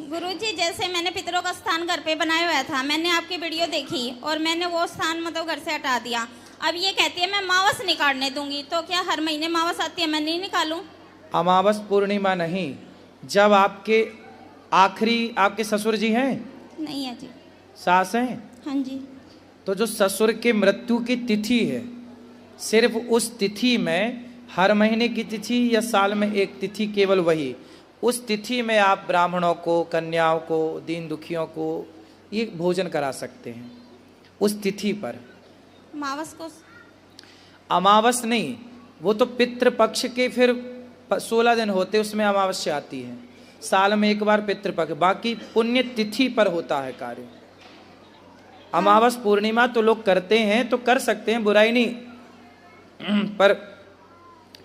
गुरुजी, जैसे मैंने पितरों का स्थान घर पे बनाया हुआ था, मैंने आपकी वीडियो देखी और मैंने वो स्थान मतलब घर से हटा दिया। अब ये कहती है मैं मावस नहीं काटने दूंगी, तो क्या हर महीने मावस आती है, मैं नहीं निकालूं? अमावस पूर्णिमा नहीं, जब आपके आखिरी आपके ससुर जी हैं? नहीं है जी। सास हैं? हाँ जी। तो जो ससुर के मृत्यु की तिथि है, सिर्फ उस तिथि में, हर महीने की तिथि या साल में एक तिथि, केवल वही, उस तिथि में आप ब्राह्मणों को, कन्याओं को, दीन दुखियों को ये भोजन करा सकते हैं उस तिथि पर। मावस को? अमावस नहीं, वो तो पितृपक्ष के फिर 16 दिन होते, उसमें अमावस्या आती है। साल में एक बार पितृपक्ष, बाकी पुण्य तिथि पर होता है कार्य। अमावस पूर्णिमा तो लोग करते हैं तो कर सकते हैं, बुराई नहीं, पर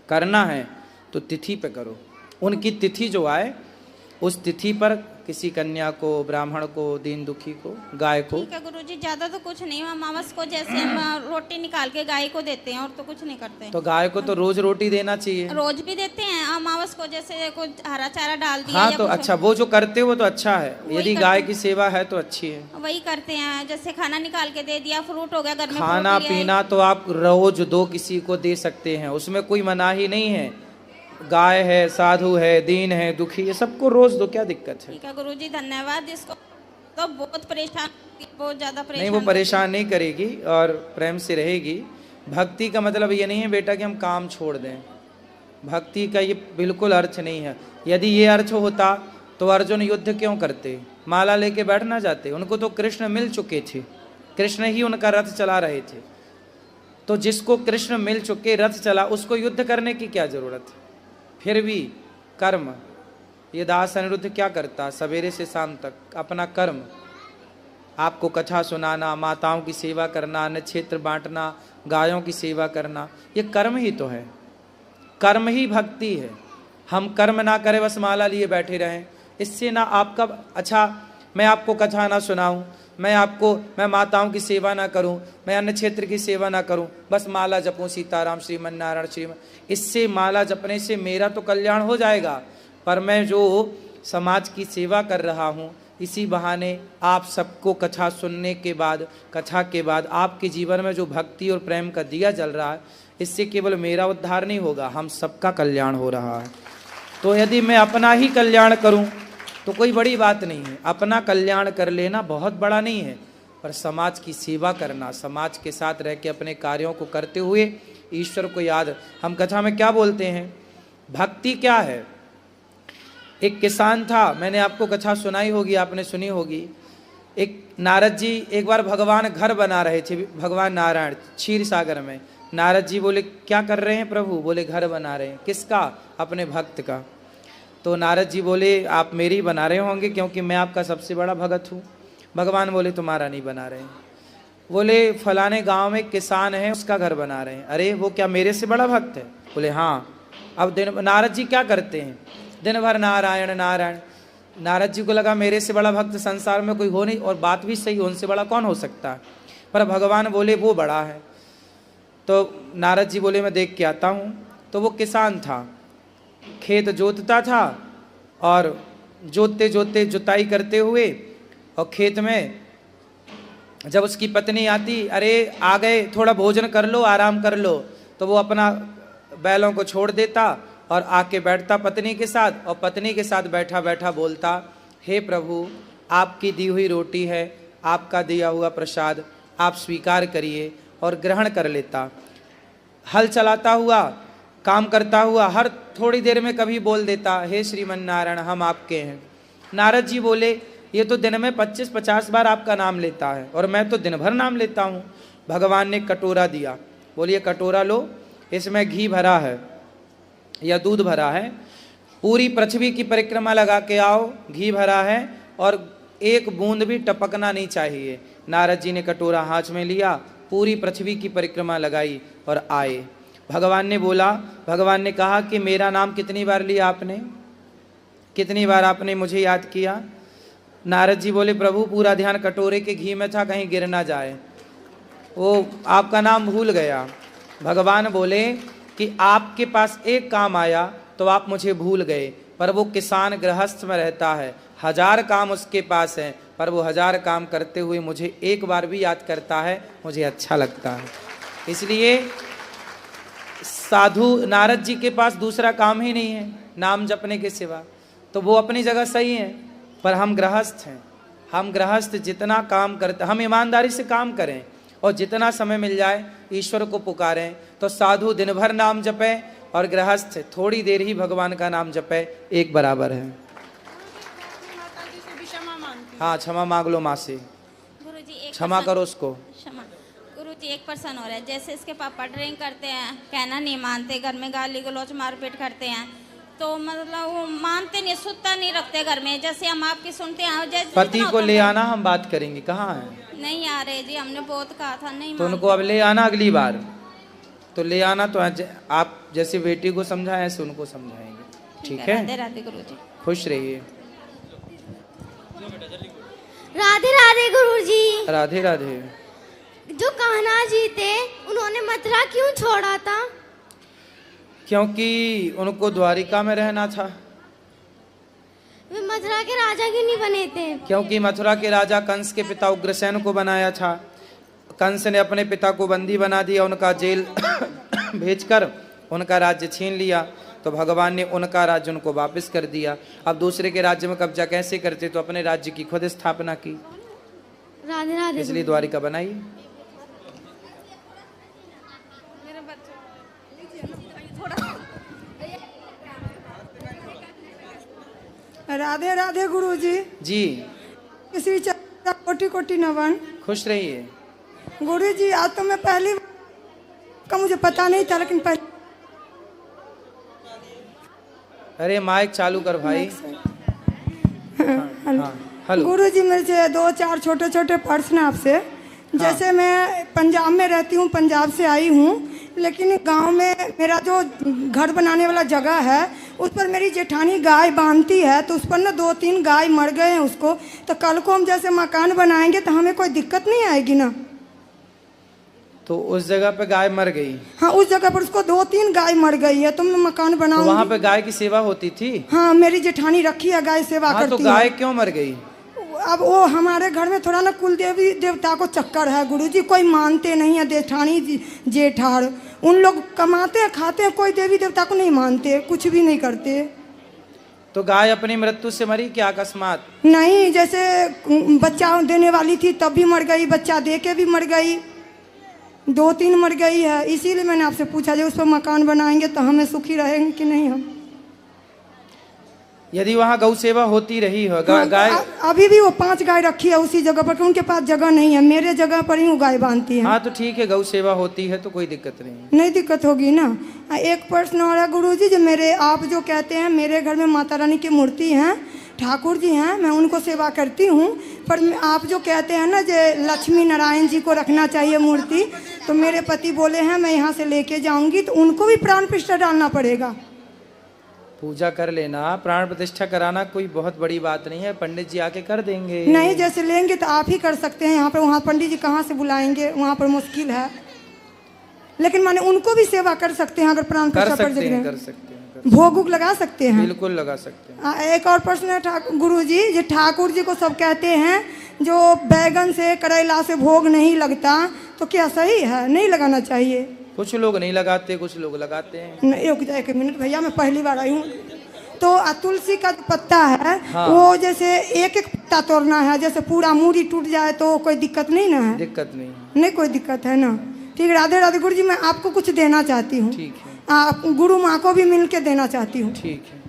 करना है तो तिथि पे करो। उनकी तिथि जो आए उस तिथि पर किसी कन्या को, ब्राह्मण को, दीन दुखी को, गाय को। ठीक है गुरुजी, ज्यादा तो कुछ नहीं, अमावस को जैसे हम रोटी निकाल के गाय को देते हैं और तो कुछ नहीं करते। तो गाय को तो रोज रोटी देना चाहिए। रोज भी देते हैं, अमावस को जैसे कुछ हरा चारा डाल दिया। हाँ तो अच्छा, वो जो करते हो वो तो अच्छा है, यदि गाय की सेवा है तो अच्छी है। वही करते हैं, जैसे खाना निकाल के दे दिया, फ्रूट हो गया घर में, खाना पीना तो आप रोज दो किसी को दे सकते हैं, उसमें कोई मनाही नहीं है। गाय है, साधु है, दीन है, दुखी है, सबको रोज दो, क्या दिक्कत है? ठीक है गुरुजी, धन्यवाद। इसको तो बहुत परेशान, बहुत ज्यादा परेशान। नहीं, वो परेशान नहीं करेगी और प्रेम से रहेगी। भक्ति का मतलब ये नहीं है बेटा कि हम काम छोड़ दें, भक्ति का ये बिल्कुल अर्थ नहीं है। यदि ये अर्थ होता तो अर्जुन युद्ध क्यों करते, माला लेके बैठ ना जाते? उनको तो कृष्ण मिल चुके थे, कृष्ण ही उनका रथ चला रहे थे। तो जिसको कृष्ण मिल चुके, रथ चला, उसको युद्ध करने की क्या जरूरत है? फिर भी कर्म, ये दास अनिरुद्ध क्या करता, सवेरे से शाम तक अपना कर्म, आपको कथा सुनाना, माताओं की सेवा करना, अन्न क्षेत्र बांटना, गायों की सेवा करना, ये कर्म ही तो है, कर्म ही भक्ति है। हम कर्म ना करें, बस माला लिए बैठे रहें, इससे ना आपका अच्छा, मैं आपको कथा ना सुनाऊं, मैं माताओं की सेवा ना करूं, मैं अन्न क्षेत्र की सेवा ना करूं, बस माला जपूं सीताराम श्रीमन नारायण श्रीमन, इससे माला जपने से मेरा तो कल्याण हो जाएगा, पर मैं जो समाज की सेवा कर रहा हूं, इसी बहाने आप सबको कथा सुनने के बाद, कथा के बाद आपके जीवन में जो भक्ति और प्रेम का दिया जल रहा है, इससे केवल मेरा उद्धार नहीं होगा, हम सबका कल्याण हो रहा है। तो यदि मैं अपना ही कल्याण करूं तो कोई बड़ी बात नहीं है, अपना कल्याण कर लेना बहुत बड़ा नहीं है, पर समाज की सेवा करना, समाज के साथ रह के अपने कार्यों को करते हुए ईश्वर को याद। हम कथा में क्या बोलते हैं, भक्ति क्या है? एक किसान था, मैंने आपको कथा सुनाई होगी, आपने सुनी होगी। एक नारद जी एक बार भगवान घर बना रहे थे, भगवान नारायण क्षीर सागर में। नारद जी बोले क्या कर रहे हैं प्रभु? बोले घर बना रहे हैं। किसका? अपने भक्त का। तो नारद जी बोले आप मेरी बना रहे होंगे क्योंकि मैं आपका सबसे बड़ा भगत हूँ। भगवान बोले तुम्हारा नहीं बना रहे हैं। बोले फलाने गांव में किसान है, उसका घर बना रहे हैं। अरे वो क्या मेरे से बड़ा भक्त है? बोले हाँ। अब नारद जी क्या करते हैं? दिन भर नारायण नारायण। नारद जी को लगा मेरे से बड़ा भक्त संसार में कोई हो नहीं, और बात भी सही, उनसे बड़ा कौन हो सकता है? पर भगवान बोले वो बड़ा है। तो नारद जी बोले मैं देख के आता हूँ। तो वो किसान था, खेत जोतता था, और जोतते जोतते जुताई करते हुए, और खेत में जब उसकी पत्नी आती, अरे आ गए, थोड़ा भोजन कर लो, आराम कर लो, तो वो अपना बैलों को छोड़ देता और आके बैठता पत्नी के साथ, और पत्नी के साथ बैठा बैठा बोलता, हे प्रभु आपकी दी हुई रोटी है, आपका दिया हुआ प्रसाद आप स्वीकार करिए, और ग्रहण कर लेता। हल चलाता हुआ, काम करता हुआ, हर थोड़ी देर में कभी बोल देता, हे श्रीमन नारायण हम आपके हैं। नारद जी बोले ये तो दिन में 25-50 बार आपका नाम लेता है, और मैं तो दिन भर नाम लेता हूँ। भगवान ने कटोरा दिया, बोलिए कटोरा लो, इसमें घी भरा है या दूध भरा है, पूरी पृथ्वी की परिक्रमा लगा के आओ, घी भरा है और एक बूंद भी टपकना नहीं चाहिए। नारद जी ने कटोरा हाथ में लिया, पूरी पृथ्वी की परिक्रमा लगाई और आए। भगवान ने बोला, भगवान ने कहा कि मेरा नाम कितनी बार लिया आपने, कितनी बार आपने मुझे याद किया? नारद जी बोले प्रभु पूरा ध्यान कटोरे के घी में था, कहीं गिर ना जाए, वो आपका नाम भूल गया। भगवान बोले कि आपके पास एक काम आया तो आप मुझे भूल गए, पर वो किसान गृहस्थ में रहता है, 1000 काम उसके पास हैं, पर वो 1000 काम करते हुए मुझे एक बार भी याद करता है, मुझे अच्छा लगता है। इसलिए साधु नारद जी के पास दूसरा काम ही नहीं है नाम जपने के सिवा, तो वो अपनी जगह सही है। पर हम गृहस्थ हैं, हम गृहस्थ जितना काम करते, हम ईमानदारी से काम करें और जितना समय मिल जाए ईश्वर को पुकारें। तो साधु दिन भर नाम जपे और गृहस्थ थोड़ी देर ही भगवान का नाम जपे, एक बराबर है। हाँ, क्षमा मांग लो माँ से, गुरुजी एक क्षमा करो उसको। क्षमा। गुरुजी एक पर्सन हो रहा है, जैसे इसके पापा ड्रिंक करते हैं, कहना नहीं मानते, घर में गाली गलौज मारपीट करते हैं, तो मतलब वो मानते नहीं, सुत्ता नहीं रखते घर में। जैसे हम आपकी सुनते हैं, जैसे पति को ले आना, हम बात करेंगे। कहाँ है? नहीं आ रहे जी, हमने बहुत कहा था नहीं। तो उनको अब ले आना, अगली बार तो ले आना। तो आप जैसे बेटी को समझाएं ऐसे उनको समझाएंगे, ठीक है? राधे राधे गुरुजी, खुश रहिए। राधे राधे गुरुजी। राधे राधे। जो कान्हा जी थे उन्होंने मथुरा क्यों छोड़ा था? क्योंकि उनको द्वारिका में रहना था। वे मथुरा के राजा क्यों नहीं बने थे? क्योंकि मथुरा के राजा कंस के पिता उग्रसेन को बनाया था। कंस ने अपने पिता को बंदी बना दिया, उनका जेल भेजकर उनका राज्य छीन लिया। तो भगवान ने उनका राज्य उनको वापस कर दिया। अब दूसरे के राज्य में कब्जा कैसे करते? तो अपने राज्य की खुद स्थापना की। राधे राधे। इसलिए द्वारिका बनाई। राधे राधे गुरुजी। जी, श्री चरण कोटि कोटि नमन। खुश रहिए। गुरुजी आज तो मैं पहली का मुझे पता नहीं था, लेकिन पहले अरे माइक चालू कर भाई। हाँ, हेलो। गुरुजी मेरे से 2-4 छोटे छोटे प्रश्न आपसे। जैसे मैं पंजाब में रहती हूँ, पंजाब से आई हूँ, लेकिन गांव में मेरा जो घर बनाने वाला जगह है उस पर मेरी जेठानी गाय बांधती है, तो उस पर ना 2-3 गाय मर गए हैं उसको। तो कल को हम जैसे मकान बनाएंगे तो हमें कोई दिक्कत नहीं आएगी ना? तो उस जगह पे गाय मर गई? हाँ, उस जगह पर उसको 2-3 गाय मर गई है, तो मैं मकान बनाऊंगी। तो वहाँ पे गाय की सेवा होती थी? हाँ, मेरी जेठानी रखी है, गाय सेवा हाँ, करती तो गाय है। क्यों मर गई? अब वो हमारे घर में थोड़ा ना कुल देवी देवता को चक्कर है गुरुजी, कोई मानते नहीं है। जेठानी जेठार उन लोग कमाते हैं खाते हैं, कोई देवी देवता को नहीं मानते, कुछ भी नहीं करते। तो गाय अपनी मृत्यु से मरी क्या अकस्मात? नहीं, जैसे बच्चा देने वाली थी तब भी मर गई, बच्चा दे के भी मर गई, 2-3 मर गई है। इसीलिए मैंने आपसे पूछा जो उस पर मकान बनाएंगे तो हमें सुखी रहेंगे कि नहीं हम? यदि वहाँ गौ सेवा होती रही हो, हाँ, गाय अभी भी वो 5 गाय रखी है उसी जगह पर, उनके पास जगह नहीं है, मेरे जगह पर ही वो गाय बांधती है। हाँ, तो ठीक है, गौ सेवा होती है तो कोई दिक्कत नहीं। नहीं दिक्कत होगी ना। एक प्रश्न और है गुरुजी, जो मेरे आप जो कहते हैं मेरे घर में माता रानी की मूर्ति हैं, ठाकुर जी हैं, मैं उनको सेवा करती हूँ, पर आप जो कहते हैं ना जो लक्ष्मी नारायण जी को रखना चाहिए मूर्ति, तो मेरे पति बोले हैं मैं यहाँ से लेके जाऊँगी, तो उनको भी प्राण प्रतिष्ठा डालना पड़ेगा? पूजा कर लेना, प्राण प्रतिष्ठा कराना कोई बहुत बड़ी बात नहीं है, पंडित जी आके कर देंगे। नहीं, जैसे लेंगे तो आप ही कर सकते हैं यहाँ पर, वहाँ पंडित जी कहाँ से बुलाएंगे, वहाँ पर मुश्किल है। लेकिन माने उनको भी सेवा कर सकते हैं अगर प्राण प्रतिष्ठा पर जगह कर सकते हैं, भोग उग लगा सकते हैं? बिल्कुल लगा सकते हैं। एक और प्रश्न है गुरु जी, जो ठाकुर जी को सब कहते हैं जो बैगन से करेला से भोग नहीं लगता, तो क्या सही है? नहीं लगाना चाहिए? कुछ लोग नहीं लगाते, कुछ लोग लगाते हैं। नहीं, एक मिनट भैया, मैं पहली बार आई हूँ। तो तुलसी का जो पत्ता है, हाँ, वो जैसे एक एक पत्ता तोड़ना है, जैसे पूरा मूड़ी टूट जाए तो कोई दिक्कत नहीं ना है? दिक्कत नहीं, नहीं कोई दिक्कत है ना? ठीक है, राधे राधे गुरु जी। मैं आपको कुछ देना चाहती हूँ, ठीक है। गुरु माँ को भी मिल के देना चाहती हूँ। ठीक है।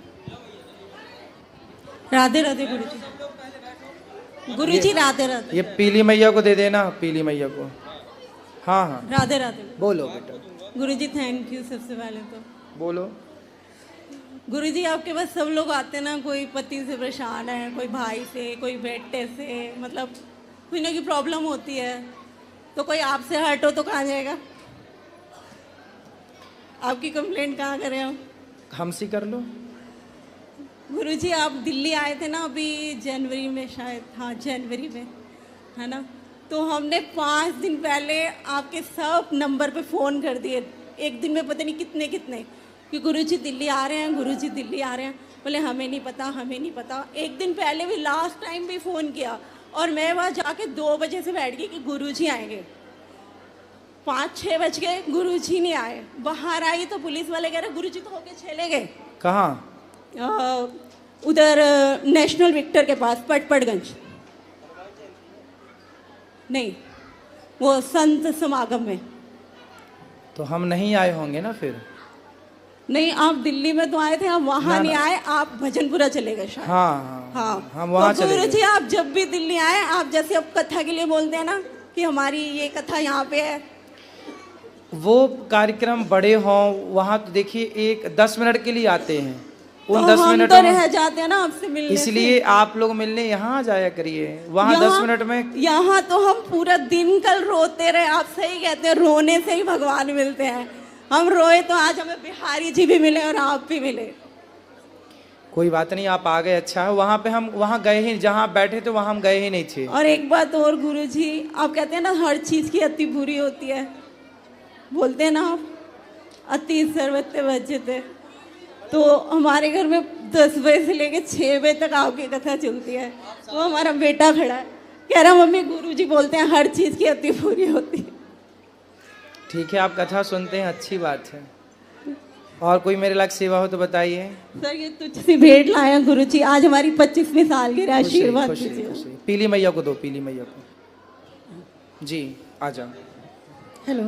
राधे राधे गुरुजी। गुरुजी राधे राधे। ये पीली मैया को दे देना, पीली मैया को। हाँ हाँ, राधे राधे। बोलो बेटा। गुरुजी थैंक यू। सबसे पहले तो बोलो। गुरुजी आपके पास सब लोग आते ना, कोई पति से परेशान है, कोई भाई से, कोई बेटे से, मतलब कोई ना कोई प्रॉब्लम होती है, तो कोई आपसे हर्ट हो तो कहाँ जाएगा? आपकी कंप्लेंट कहाँ करें हम? हमसे कर लो। गुरुजी आप दिल्ली आए थे ना अभी जनवरी में शायद, हाँ जनवरी में, है ना? तो हमने 5 दिन पहले आपके सब नंबर पे फ़ोन कर दिए, एक दिन में पता नहीं कितने कि गुरुजी दिल्ली आ रहे हैं, गुरुजी दिल्ली आ रहे हैं। बोले हमें नहीं पता, हमें नहीं पता। एक दिन पहले भी, लास्ट टाइम भी फ़ोन किया और मैं वहाँ जाके 2 बजे से बैठ गई कि गुरुजी आएंगे। 5-6 बज गए, गुरुजी नहीं आए। बाहर आई तो पुलिस वाले कह रहे गुरुजी तो होके चले गए। कहाँ? उधर नेशनल विक्टर के पास, पटपड़गंज। नहीं, वो संत समागम में। तो हम नहीं आए होंगे ना फिर। नहीं, आप दिल्ली में तो आए थे, आप वहाँ नहीं आए, आप भजनपुरा चले गए शायद। हाँ हाँ, हम वहाँ तो चले गुरुजी गए। आप जब भी दिल्ली आए, आप जैसे अब कथा के लिए बोलते हैं ना कि हमारी ये कथा यहाँ पे है, वो कार्यक्रम बड़े हों वहाँ तो देखिए 10 मिनट के लिए आते हैं, उन तो 10 हम मिनट तो रह जाते हैं ना आपसे मिलने इसलिए से। आप लोग मिलने यहाँ आ जाया करिए, वहाँ 10 मिनट में। यहाँ तो हम पूरा दिन कल रोते रहे। आप सही कहते हैं, रोने से ही भगवान मिलते हैं। हम रोए तो आज हमें बिहारी जी भी मिले और आप भी मिले। कोई बात नहीं, आप आ गए, अच्छा है। वहाँ पे हम वहाँ गए ही, जहाँ बैठे थे वहाँ हम गए ही नहीं थे। और एक बात और गुरुजी, आप कहते हैं ना हर चीज़ की अति बुरी होती है, बोलते हैं ना आप, अति सर्वत्र वर्ज्यते। तो हमारे घर में 10 बजे से लेकर 6 बजे तक आपकी कथा चलती है। वो हमारा बेटा खड़ा है, कह रहा मम्मी गुरुजी बोलते हैं हर चीज़ की अति बुरी होती है। ठीक है, आप कथा सुनते हैं, अच्छी बात है। और कोई मेरे लायक सेवा हो तो बताइए। सर ये तुझसे भेंट लाया गुरुजी, आज हमारी 25वीं साल की आशीर्वाद खुशी, दीजिए। खुशी। पीली मैया को दो, पीली मैया को। जी आ जाओ। हेलो,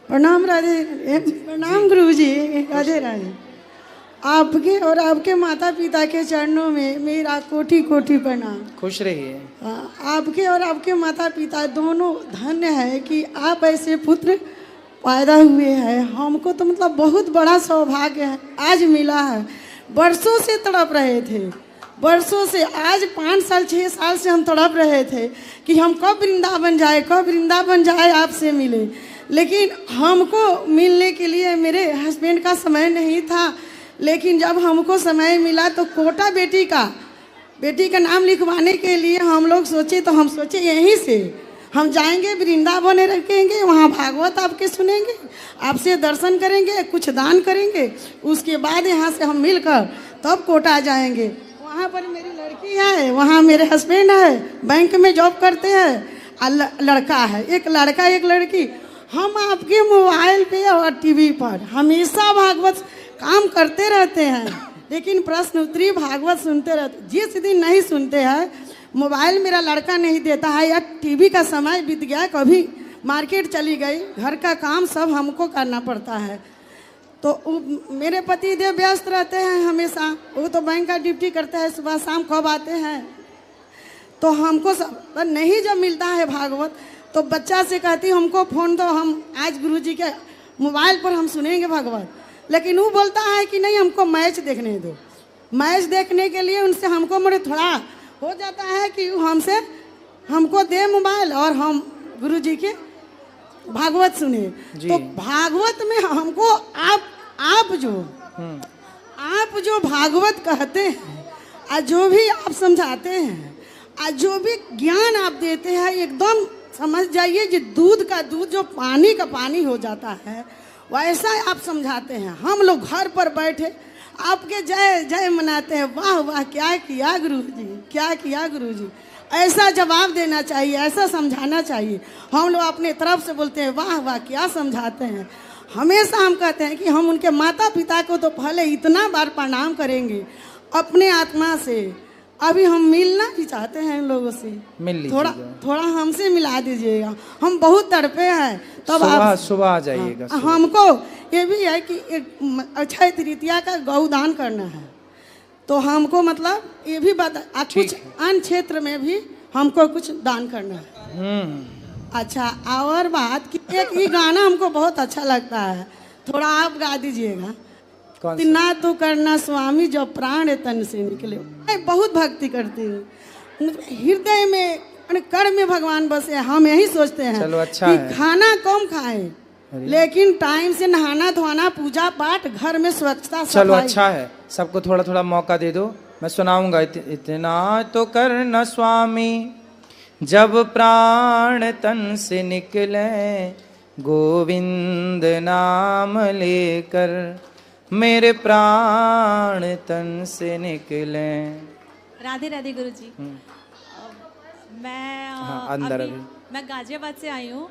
प्रणाम राधे, प्रणाम गुरुजी, राधे राधे। आपके और आपके माता पिता के चरणों में मेरा कोटि कोटि प्रणाम। खुश रहिए। आपके और आपके माता पिता दोनों धन्य है कि आप ऐसे पुत्र पैदा हुए हैं। हमको तो मतलब बहुत बड़ा सौभाग्य है आज मिला है। बरसों से तड़प रहे थे, बरसों से, आज 5 साल 6 साल से हम तड़प रहे थे कि हम कब वृंदावन जाए, कब वृंदावन जाए, आपसे मिले। लेकिन हमको मिलने के लिए मेरे हस्बैंड का समय नहीं था। लेकिन जब हमको समय मिला तो कोटा बेटी का नाम लिखवाने के लिए हम लोग सोचे, तो हम सोचे यहीं से हम जाएंगे, वृंदावन रखेंगे, वहाँ भागवत आपके सुनेंगे, आपसे दर्शन करेंगे, कुछ दान करेंगे, उसके बाद यहाँ से हम मिलकर तब कोटा जाएंगे। वहाँ पर मेरी लड़की है, वहाँ मेरे हस्बैंड है, बैंक में जॉब करते हैं, लड़का है, एक लड़का एक लड़की। हम आपके मोबाइल पे और टीवी पर हमेशा भागवत काम करते रहते हैं, लेकिन प्रश्न उत्तरी भागवत सुनते रहते। जिस दिन नहीं सुनते हैं, मोबाइल मेरा लड़का नहीं देता है या टीवी का समय बीत गया, कभी मार्केट चली गई, घर का काम सब हमको करना पड़ता है। तो मेरे पति देव व्यस्त रहते हैं हमेशा, वो तो बैंक का ड्यूटी करते हैं, सुबह शाम कब आते हैं। तो हमको सब नहीं जब मिलता है भागवत, तो बच्चा से कहती हमको फ़ोन दो, हम आज गुरुजी के मोबाइल पर हम सुनेंगे भागवत। लेकिन वो बोलता है कि नहीं, हमको मैच देखने दो। मैच देखने के लिए उनसे हमको मेरे थोड़ा हो जाता है कि हमको दे मोबाइल और हम गुरुजी के भागवत सुने। तो भागवत में हमको आप जो भागवत कहते हैं और जो भी आप समझाते हैं और जो भी ज्ञान आप देते हैं, एकदम समझ जाइए कि दूध का दूध जो पानी का पानी हो जाता है, वैसा आप समझाते हैं। हम लोग घर पर बैठे आपके जय जय मनाते हैं, वाह वाह क्या किया गुरुजी, क्या किया गुरुजी। ऐसा जवाब देना चाहिए, ऐसा समझाना चाहिए। हम लोग अपने तरफ से बोलते हैं वाह वाह क्या समझाते हैं। हमेशा हम कहते हैं कि हम उनके माता पिता को तो पहले इतना बार प्रणाम करेंगे अपने आत्मा से। अभी हम मिलना भी चाहते हैं इन लोगों से, मिल थोड़ा हमसे मिला दीजिएगा, हम बहुत तड़पे हैं। तब आप सुबह आ जाइएगा। हाँ, हमको ये भी है कि अक्षय तृतीया का गौदान करना है, तो हमको मतलब ये भी बता, कुछ अन्य क्षेत्र में भी हमको कुछ दान करना है। अच्छा, और बात कि एक ही गाना हमको बहुत अच्छा लगता है, थोड़ा आप गा दीजिएगा। ना तो करना स्वामी जो प्राण तन से निकले। मैं बहुत भक्ति करती हूँ, हृदय में कर में भगवान बसे। हम यही सोचते हैं अच्छा कि खाना कम खाएं, लेकिन टाइम से नहाना धोना, पूजा पाठ, घर में स्वच्छता। चलो अच्छा है, सबको थोड़ा थोड़ा मौका दे दो, मैं सुनाऊंगा। इतना तो करना स्वामी जब प्राण तन से निकले, गोविंद नाम लेकर मेरे प्राण तन से निकले। राधे राधे गुरुजी। मैं हाँ, अंदर अभी। मैं गाजियाबाद से आई हूँ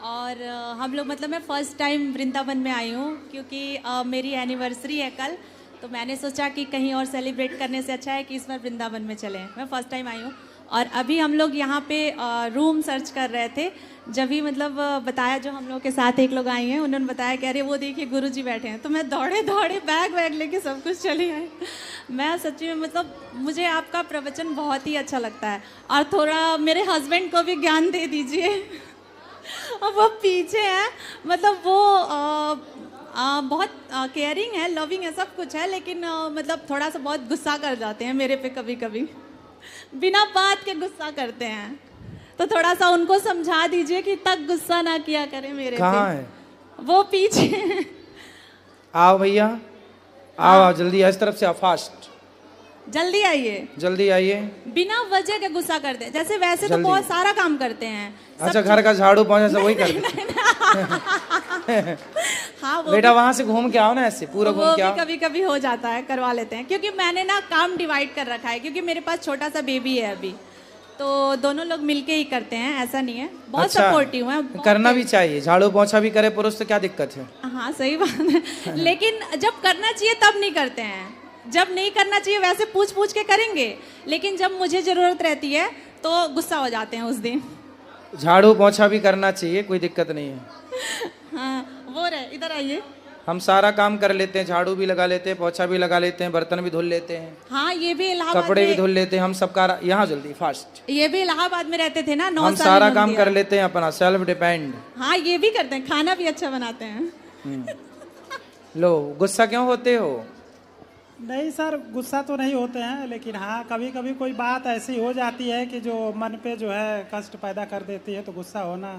और हम लोग मतलब मैं फर्स्ट टाइम वृंदावन में आई हूँ क्योंकि मेरी एनिवर्सरी है कल, तो मैंने सोचा कि कहीं और सेलिब्रेट करने से अच्छा है कि इस बार वृंदावन में चलें। मैं फर्स्ट टाइम आई हूँ और अभी हम लोग यहाँ पे रूम सर्च कर रहे थे, जब भी मतलब बताया, जो हम लोग के साथ एक लोग आई हैं उन्होंने बताया कि अरे वो देखिए गुरुजी बैठे हैं, तो मैं दौड़े दौड़े बैग वैग लेके सब कुछ चली आई। मैं सच्ची में मतलब मुझे आपका प्रवचन बहुत ही अच्छा लगता है और थोड़ा मेरे हस्बैंड को भी ज्ञान दे दीजिए। और वो पीछे हैं, मतलब वो बहुत केयरिंग है, लविंग है, सब कुछ है, लेकिन मतलब थोड़ा सा बहुत गुस्सा कर जाते हैं मेरे पे कभी कभी, बिना बात के गुस्सा करते हैं, तो थोड़ा सा उनको समझा दीजिए कि तक गुस्सा ना किया करें मेरे पे। कहाँ है? वो पीछे। आओ भैया, आओ जल्दी, इस तरफ से आओ, फास्ट जल्दी आइए, जल्दी आइए। बिना वजह के गुस्सा करते हैं, जैसे वैसे तो जल्दी। बहुत सारा काम करते हैं। अच्छा, घर का झाड़ू पोंछा सब वही करते हाँ वो बेटा वहां से घूम के आओ ना, ऐसे पूरा वो घूम के भी आओ। कभी कभी हो जाता है, करवा लेते हैं, क्योंकि मैंने ना काम डिवाइड कर रखा है, क्योंकि मेरे पास छोटा सा बेबी है अभी, तो दोनों लोग मिलके ही करते हैं, ऐसा नहीं है। बहुत सपोर्टिव है, करना भी चाहिए, झाड़ू पोंछा भी करे पुरुष तो क्या दिक्कत है। हाँ सही बात है, लेकिन जब करना चाहिए तब नहीं करते हैं, जब नहीं करना चाहिए वैसे पूछ पूछ के करेंगे, लेकिन जब मुझे जरूरत रहती है तो गुस्सा हो जाते हैं उस दिन। झाड़ू पोंछा भी करना चाहिए, कोई दिक्कत नहीं है। हाँ वो रहे, इधर आइए। हम सारा काम कर लेते हैं, झाड़ू भी लगा लेते हैं, पोंछा भी लगा लेते हैं, बर्तन भी धुल लेते हैं, हाँ ये भी इलाहाबाद कपड़े भी में, धुल लेते हैं, हम सबका यहाँ जल्दी फास्ट। ये भी इलाहाबाद में रहते थे ना, 9 हम साल सारा इन्होंने काम दिया। कर लेते हैं अपना, सेल्फ डिपेंड। हाँ ये भी करते हैं, खाना भी अच्छा बनाते हैं। लो, गुस्सा क्यों होते हो? नहीं सर, गुस्सा तो नहीं होते हैं, लेकिन हाँ कभी कभी कोई बात ऐसी हो जाती है कि जो मन पे जो है कष्ट पैदा कर देती है, तो गुस्सा होना।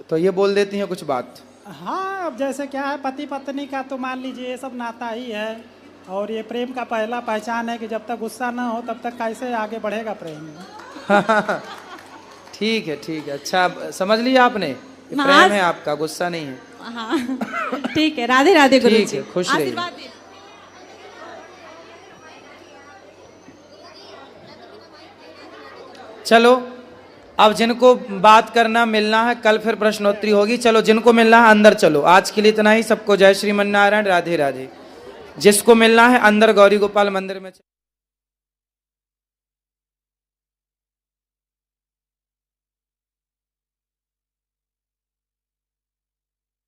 तो ये बोल देती हैं कुछ बात। हाँ, अब जैसे क्या है, पति पत्नी का तो मान लीजिए ये सब नाता ही है, और ये प्रेम का पहला पहचान है कि जब तक गुस्सा ना हो तब तक कैसे आगे बढ़ेगा प्रेम। ठीक है, अच्छा समझ लिया आपने, ये प्रेम है आपका, गुस्सा नहीं है। हाँ ठीक है, राधे राधे गुरुजी। ठीक है, खुश रहिए। आशीर्वाद दीजिए। चलो, अब जिनको बात करना मिलना है कल फिर प्रश्नोत्तरी होगी। चलो, जिनको मिलना है अंदर चलो। आज के लिए इतना ही। सबको जय श्रीमन नारायण, राधे राधे। जिसको मिलना है अंदर गौरी गोपाल मंदिर में